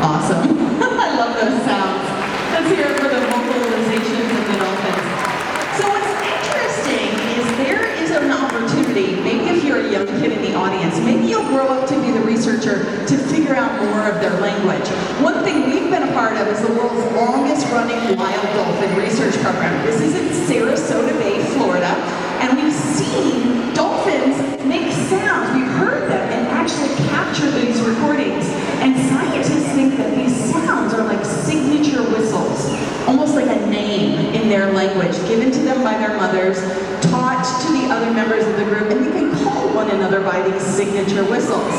Awesome. I love those sounds. Let's hear it for the vocalizations of the Dolphins. So what's interesting is there is an opportunity, maybe if you're a young kid in the audience, maybe you'll grow up to be the researcher to figure out more of their language. One thing we've been a part of is the world's longest running wild dolphin research program. This is in Sarasota Bay, Florida, and we've seen dolphins make sounds. We've heard them and actually captured these recordings. And scientists think that these sounds are like signature whistles, almost like a name in their language, given to them by their mothers, taught to the other members of the group, and they can call one another by these signature whistles.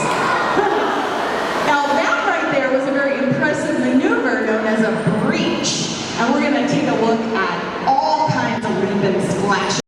Now that right there was a very impressive maneuver known as a breach, and we're going to take a look at all kinds of leap and splash.